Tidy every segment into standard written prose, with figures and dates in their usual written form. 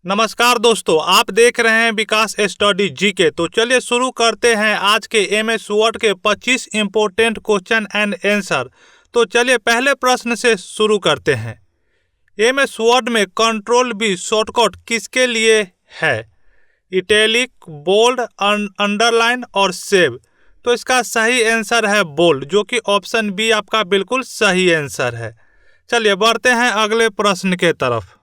नमस्कार दोस्तों, आप देख रहे हैं विकास स्टडी जीके। तो चलिए शुरू करते हैं आज के एमएस वर्ड के 25 इंपॉर्टेंट क्वेश्चन एंड आंसर। तो चलिए पहले प्रश्न से शुरू करते हैं। एमएस वर्ड में कंट्रोल बी शॉर्टकट किसके लिए है? इटैलिक, बोल्ड, अंडरलाइन और सेव। तो इसका सही आंसर है बोल्ड, जो कि ऑप्शन बी आपका बिल्कुल सही आंसर है। चलिए बढ़ते हैं अगले प्रश्न के तरफ।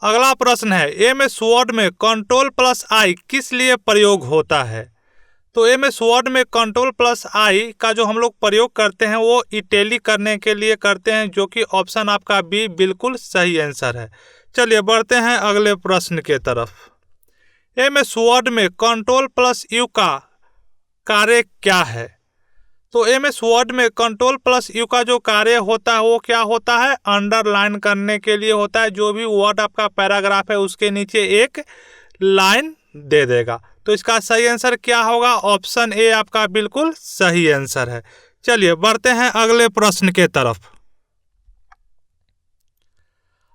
अगला प्रश्न है, एमएस वर्ड में कंट्रोल प्लस आई किस लिए प्रयोग होता है? तो एमएस वर्ड में कंट्रोल प्लस आई का जो हम लोग प्रयोग करते हैं वो इटैलिक करने के लिए करते हैं, जो कि ऑप्शन आपका बी बिल्कुल सही आंसर है। चलिए बढ़ते हैं अगले प्रश्न के तरफ। एमएस वर्ड में कंट्रोल प्लस यू का कार्य क्या है? तो एमएस वर्ड में कंट्रोल प्लस यू का जो कार्य होता है वो क्या होता है? अंडरलाइन करने के लिए होता है। जो भी वर्ड आपका पैराग्राफ है उसके नीचे एक लाइन दे देगा। तो इसका सही आंसर क्या होगा? ऑप्शन ए आपका बिल्कुल सही आंसर है। चलिए बढ़ते हैं अगले प्रश्न के तरफ।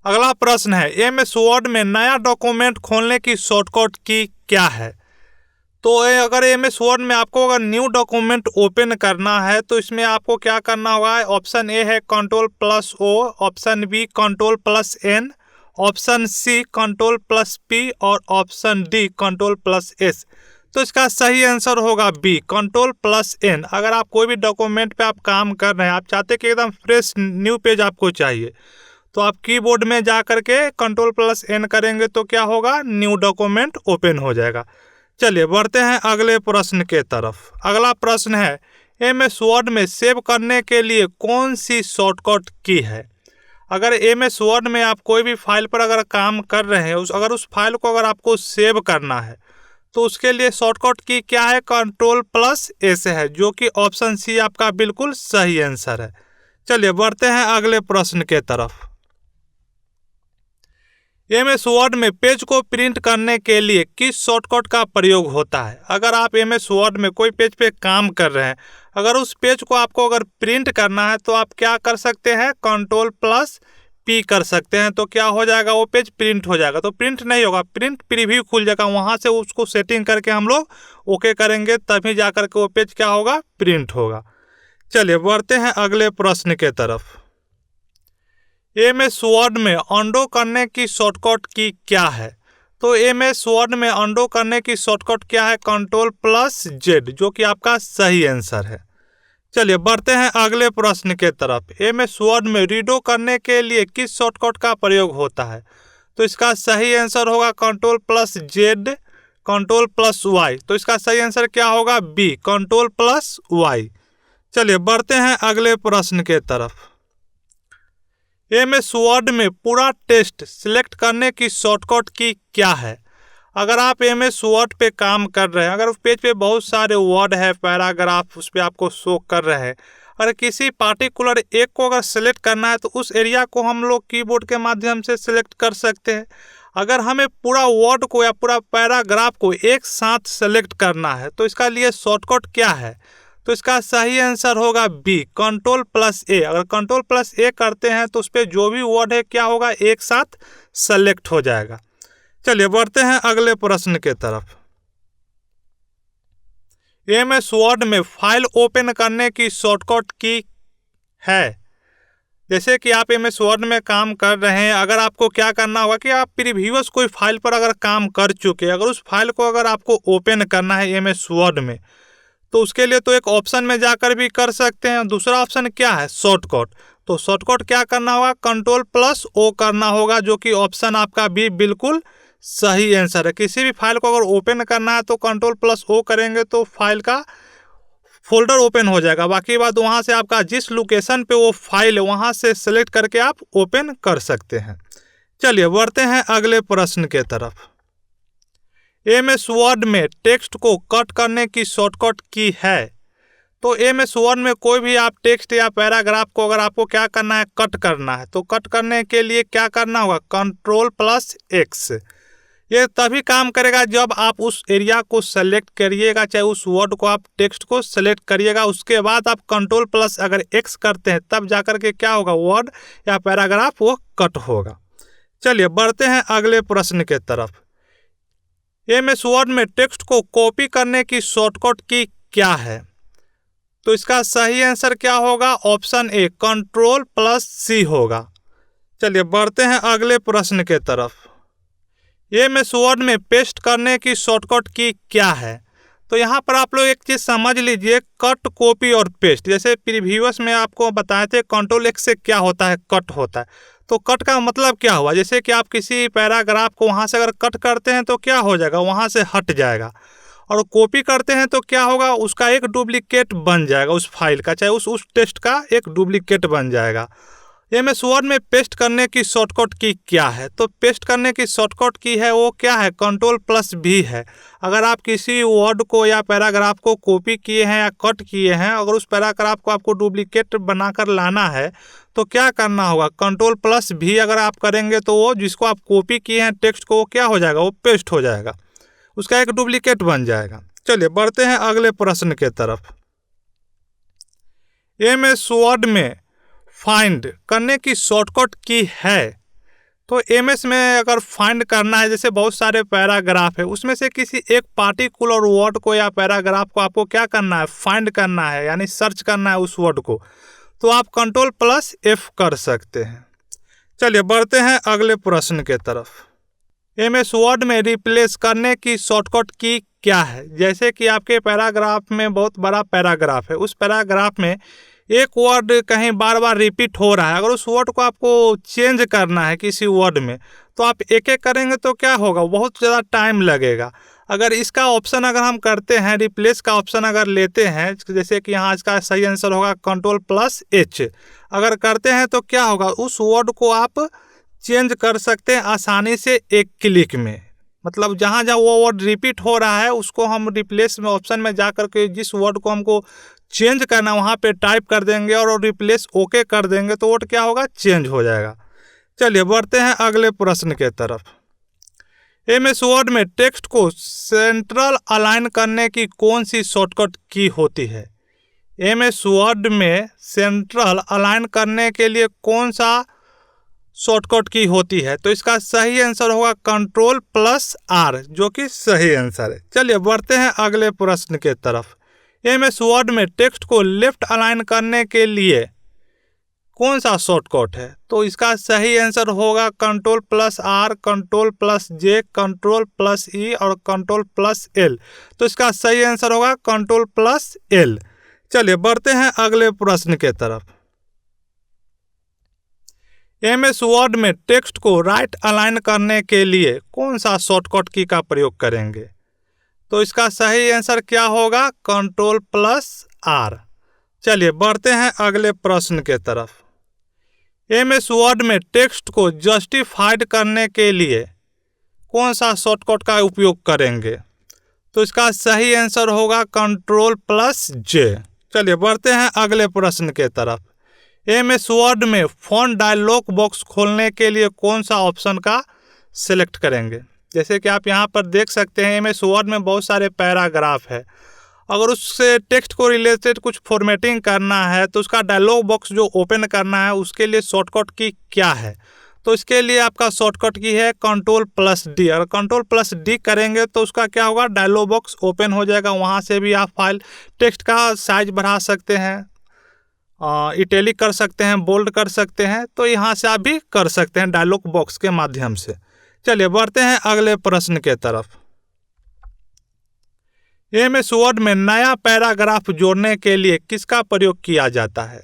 अगला प्रश्न है, एमएस वर्ड में नया डॉक्यूमेंट खोलने की शॉर्टकट की क्या है? तो अगर एमएस वर्ड में आपको अगर न्यू डॉक्यूमेंट ओपन करना है तो इसमें आपको क्या करना होगा? ऑप्शन ए है control plus O, option B control plus N, option C control plus P और option D control plus S. तो इसका सही आंसर होगा बी कंट्रोल प्लस एन। अगर आप कोई भी डॉक्यूमेंट पे आप काम कर रहे हैं, आप चाहते कि एकदम फ्रेश न्यू पेज आपको चाहिए, तो आप कीबोर्ड में जा करके कंट्रोल प्लस एन करेंगे तो क्या होगा? न्यू डॉक्यूमेंट ओपन हो जाएगा। चलिए बढ़ते हैं अगले प्रश्न के तरफ। अगला प्रश्न है, एमएस वर्ड में सेव करने के लिए कौन सी शॉर्टकट की है? अगर एमएस वर्ड में आप कोई भी फाइल पर अगर काम कर रहे हैं, अगर उस फाइल को अगर आपको सेव करना है तो उसके लिए शॉर्टकट की क्या है? कंट्रोल प्लस एस है, जो कि ऑप्शन सी आपका बिल्कुल सही आंसर है। चलिए बढ़ते हैं अगले प्रश्न के तरफ। एमएस वर्ड में पेज को प्रिंट करने के लिए किस शॉर्टकट का प्रयोग होता है? अगर आप एमएस वर्ड में कोई पेज पे काम कर रहे हैं, अगर उस पेज को आपको अगर प्रिंट करना है तो आप क्या कर सकते हैं? कंट्रोल प्लस पी कर सकते हैं। तो क्या हो जाएगा? वो पेज प्रिंट हो जाएगा। तो प्रिंट नहीं होगा, प्रिंट प्रीव्यू खुल जाएगा। वहाँ से उसको सेटिंग करके हम लोग ओके करेंगे, तभी जा करके वो पेज क्या होगा? प्रिंट होगा। चलिए बढ़ते हैं अगले प्रश्न के तरफ। एमएस वर्ड में अंडो करने की शॉर्टकट की क्या है? तो एमएस वर्ड में अंडो करने की शॉर्टकट क्या है? कंट्रोल प्लस जेड, जो कि आपका सही आंसर है। चलिए बढ़ते हैं अगले प्रश्न के तरफ। एमएस वर्ड में रीडो करने के लिए किस शॉर्टकट का प्रयोग होता है? तो इसका सही आंसर होगा control plus Z, control plus Y. तो इसका सही आंसर क्या होगा? B control plus Y. चलिए बढ़ते हैं अगले प्रश्न के तरफ। एमएस वर्ड में पूरा टेक्स्ट सिलेक्ट करने की शॉर्टकट की क्या है? अगर आप एमएस वर्ड पे काम कर रहे हैं, अगर उस पेज पे बहुत सारे वर्ड है, पैराग्राफ उस पर आपको शो कर रहे हैं, अगर किसी पार्टिकुलर एक को अगर सेलेक्ट करना है तो उस एरिया को हम लोग कीबोर्ड के माध्यम से सिलेक्ट कर सकते हैं। अगर हमें पूरा वर्ड को या पूरा पैराग्राफ को एक साथ सेलेक्ट करना है तो इसका लिए शॉर्टकट क्या है? तो इसका सही आंसर होगा बी कंट्रोल प्लस ए। अगर कंट्रोल प्लस ए करते हैं तो उस पर जो भी वर्ड है क्या होगा? एक साथ सेलेक्ट हो जाएगा। चलिए बढ़ते हैं अगले प्रश्न के तरफ। एमएस वर्ड में फाइल ओपन करने की शॉर्टकट की है? जैसे कि आप एमएस वर्ड में काम कर रहे हैं, अगर आपको क्या करना होगा कि आप प्रीवियस कोई फाइल पर अगर काम कर चुके, अगर उस फाइल को अगर आपको ओपन करना है एमएस वर्ड में, तो उसके लिए तो एक ऑप्शन में जाकर भी कर सकते हैं। दूसरा ऑप्शन क्या है? शॉर्टकट। तो शॉर्टकट क्या करना होगा? कंट्रोल प्लस ओ करना होगा, जो कि ऑप्शन आपका भी बिल्कुल सही आंसर है। किसी भी फाइल को अगर ओपन करना है तो कंट्रोल प्लस ओ करेंगे तो फाइल का फोल्डर ओपन हो जाएगा। बाकी बात वहाँ से आपका जिस लोकेशन पे वो फाइल है वहाँ से सेलेक्ट करके आप ओपन कर सकते हैं। चलिए बढ़ते हैं अगले प्रश्न के तरफ। एमएस वर्ड में टेक्स्ट को कट करने की शॉर्टकट की है? तो एमएस वर्ड में कोई भी आप टेक्स्ट या पैराग्राफ को अगर आपको क्या करना है? कट करना है। तो कट करने के लिए क्या करना होगा? Control plus x. ये तभी काम करेगा जब आप उस एरिया को सेलेक्ट करिएगा, चाहे उस वर्ड को आप टेक्स्ट को सेलेक्ट करिएगा, उसके बाद आप कंट्रोल प्लस अगर एक्स करते हैं तब जाकर के क्या होगा? वर्ड या पैराग्राफ वो कट होगा। चलिए बढ़ते हैं अगले प्रश्न के तरफ। एमएस वर्ड में टेक्स्ट को कॉपी करने की शॉर्टकट की क्या है? तो इसका सही आंसर क्या होगा? ऑप्शन ए Ctrl+C होगा। चलिए बढ़ते हैं अगले प्रश्न के तरफ। एमएस वर्ड में पेस्ट करने की शॉर्टकट की क्या है? तो यहाँ पर आप लोग एक चीज़ समझ लीजिए, कट, कॉपी और पेस्ट। जैसे प्रीवियस में आपको बताए थे Ctrl+X से क्या होता है, कट होता है। तो कट का मतलब क्या हुआ? जैसे कि आप किसी पैराग्राफ को वहाँ से अगर कट करते हैं तो क्या हो जाएगा? वहाँ से हट जाएगा। और कॉपी करते हैं तो क्या होगा? उसका एक डुप्लीकेट बन जाएगा उस फाइल का, चाहे उस टेक्स्ट का एक डुप्लीकेट बन जाएगा। एमएस वर्ड में पेस्ट करने की शॉर्टकट की क्या है? तो पेस्ट करने की शॉर्टकट की है वो क्या है? Ctrl+V है। अगर आप किसी वर्ड को या पैराग्राफ को कॉपी किए हैं या कट किए हैं, अगर उस पैराग्राफ को आपको डुप्लीकेट बनाकर लाना है तो क्या करना होगा? Ctrl+V अगर आप करेंगे तो वो जिसको आप कॉपी किए हैं टेक्स्ट को, वो क्या हो जाएगा? वो पेस्ट हो जाएगा, उसका एक डुप्लीकेट बन जाएगा। चलिए बढ़ते हैं अगले प्रश्न के तरफ। एमएस वर्ड में फाइंड करने की शॉर्टकट की है? तो एमएस में अगर फाइंड करना है, जैसे बहुत सारे पैराग्राफ है, उसमें से किसी एक पार्टिकुलर वर्ड को या पैराग्राफ को आपको क्या करना है? फाइंड करना है, यानी सर्च करना है उस वर्ड को, तो आप Ctrl+F कर सकते हैं। चलिए बढ़ते हैं अगले प्रश्न के तरफ। एमएस वर्ड में रिप्लेस करने की शॉर्टकट की क्या है? जैसे कि आपके पैराग्राफ में बहुत बड़ा पैराग्राफ है, उस पैराग्राफ में एक वर्ड कहीं बार बार रिपीट हो रहा है, अगर उस वर्ड को आपको चेंज करना है किसी वर्ड में, तो आप एक एक करेंगे तो क्या होगा? बहुत ज़्यादा टाइम लगेगा। अगर इसका ऑप्शन अगर हम करते हैं, रिप्लेस का ऑप्शन अगर लेते हैं, जैसे कि यहाँ इसका सही आंसर होगा Ctrl+H, अगर करते हैं तो क्या होगा? उस वर्ड को आप चेंज कर सकते हैं आसानी से एक क्लिक में। मतलब जहाँ जहाँ वो वर्ड रिपीट हो रहा है उसको हम रिप्लेस में ऑप्शन में जा कर के जिस वर्ड को हमको चेंज करना वहाँ पे टाइप कर देंगे और रिप्लेस ओके कर देंगे तो वर्ड क्या होगा? चेंज हो जाएगा। चलिए बढ़ते हैं अगले प्रश्न के तरफ। एमएस वर्ड में टेक्स्ट को सेंट्रल अलाइन करने की कौन सी शॉर्टकट की होती है? एमएस वर्ड में सेंट्रल अलाइन करने के लिए कौन सा शॉर्टकट की होती है? तो इसका सही आंसर होगा Ctrl+R, जो कि सही आंसर है। चलिए बढ़ते हैं अगले प्रश्न के तरफ। एमएस वर्ड में टेक्स्ट को लेफ्ट अलाइन करने के लिए कौन सा शॉर्टकट है? तो इसका सही आंसर होगा Ctrl+R, Ctrl+J, Ctrl+E और Ctrl+L। तो इसका सही आंसर होगा Ctrl+L। चलिए बढ़ते हैं अगले प्रश्न के तरफ। एमएस वर्ड में टेक्स्ट को राइट अलाइन करने के लिए कौन सा शॉर्टकट की का प्रयोग करेंगे? तो इसका सही आंसर क्या होगा? Ctrl+R। चलिए बढ़ते हैं अगले प्रश्न के तरफ। एमएस वर्ड में टेक्स्ट को जस्टिफाइड करने के लिए कौन सा शॉर्टकट का उपयोग करेंगे? तो इसका सही आंसर होगा Ctrl+J। चलिए बढ़ते हैं अगले प्रश्न के तरफ। एमएस वर्ड में फ़ॉन्ट डायलॉग बॉक्स खोलने के लिए कौन सा ऑप्शन का सिलेक्ट करेंगे? जैसे कि आप यहाँ पर देख सकते हैं, एमएस वर्ड में बहुत सारे पैराग्राफ है, अगर उससे टेक्स्ट को रिलेटेड कुछ फॉर्मेटिंग करना है तो उसका डायलॉग बॉक्स जो ओपन करना है उसके लिए शॉर्टकट की क्या है? तो इसके लिए आपका शॉर्टकट की है Ctrl+D। अगर Ctrl+D करेंगे तो उसका क्या होगा? डायलॉग बॉक्स ओपन हो जाएगा। वहाँ से भी आप फाइल टेक्स्ट का साइज बढ़ा सकते हैं, इटैलिक कर सकते हैं, बोल्ड कर सकते हैं, तो यहाँ से आप भी कर सकते हैं डायलॉग बॉक्स के माध्यम से। चलिए बढ़ते हैं अगले प्रश्न के तरफ। एमएस वर्ड में नया पैराग्राफ जोड़ने के लिए किसका प्रयोग किया जाता है?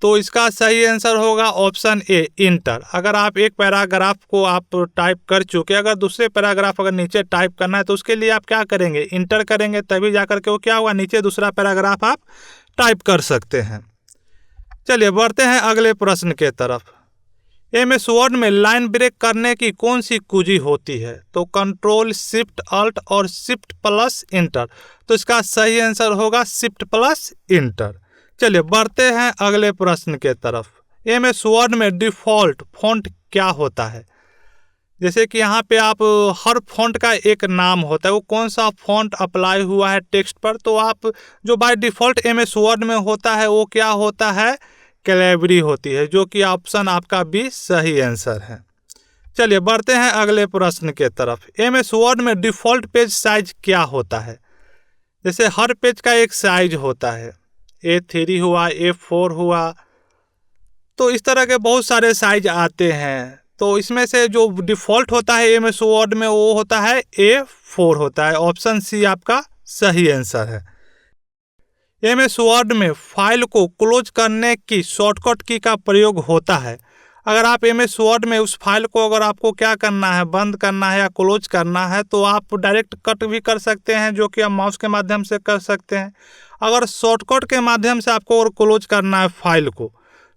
तो इसका सही आंसर होगा ऑप्शन ए इंटर। अगर आप एक पैराग्राफ को आप टाइप कर चुके, अगर दूसरे पैराग्राफ अगर नीचे टाइप करना है तो उसके लिए आप क्या करेंगे? इंटर करेंगे, तभी जाकर के वो क्या होगा? नीचे दूसरा पैराग्राफ आप टाइप कर सकते हैं। चलिए बढ़ते हैं अगले प्रश्न के तरफ। एमएस वर्ड में लाइन ब्रेक करने की कौन सी कुंजी होती है? तो Ctrl, Shift, Alt और Shift+Enter। तो इसका सही आंसर होगा Shift+Enter। चलिए बढ़ते हैं अगले प्रश्न के तरफ। एमएस वर्ड में डिफ़ॉल्ट फ़ॉन्ट क्या होता है? जैसे कि यहाँ पे आप हर फ़ॉन्ट का एक नाम होता है, वो कौन सा फ़ॉन्ट अप्लाई हुआ है टेक्स्ट पर, तो आप जो बाय डिफ़ॉल्ट एमएस वर्ड में होता है वो क्या होता है? कैलेबरी होती है, जो कि ऑप्शन आपका भी सही आंसर है। चलिए बढ़ते हैं अगले प्रश्न के तरफ। MS वर्ड में डिफ़ॉल्ट पेज साइज क्या होता है? जैसे हर पेज का एक साइज होता है, A3 हुआ, A4 हुआ, तो इस तरह के बहुत सारे साइज आते हैं। तो इसमें से जो डिफ़ॉल्ट होता है MS वर्ड में वो होता है A4 होता है। ऑप्शन सी आपका सही आंसर है। MS वर्ड में फाइल को क्लोज करने की शॉर्टकट की का प्रयोग होता है। अगर आप MS वर्ड में उस फाइल को अगर आपको क्या करना है, बंद करना है या क्लोज करना है, तो आप डायरेक्ट कट भी कर सकते हैं, जो कि आप माउस के माध्यम से कर सकते हैं। अगर शॉर्टकट के माध्यम से आपको और क्लोज करना है फाइल को,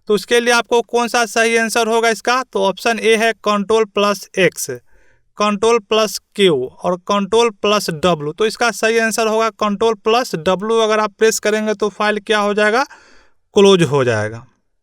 तो उसके लिए आपको कौन सा सही आंसर होगा इसका? तो ऑप्शन ए है Ctrl+X, Ctrl+Q और Ctrl+W। तो इसका सही आंसर होगा Ctrl+W। अगर आप प्रेस करेंगे तो फाइल क्या हो जाएगा? क्लोज हो जाएगा।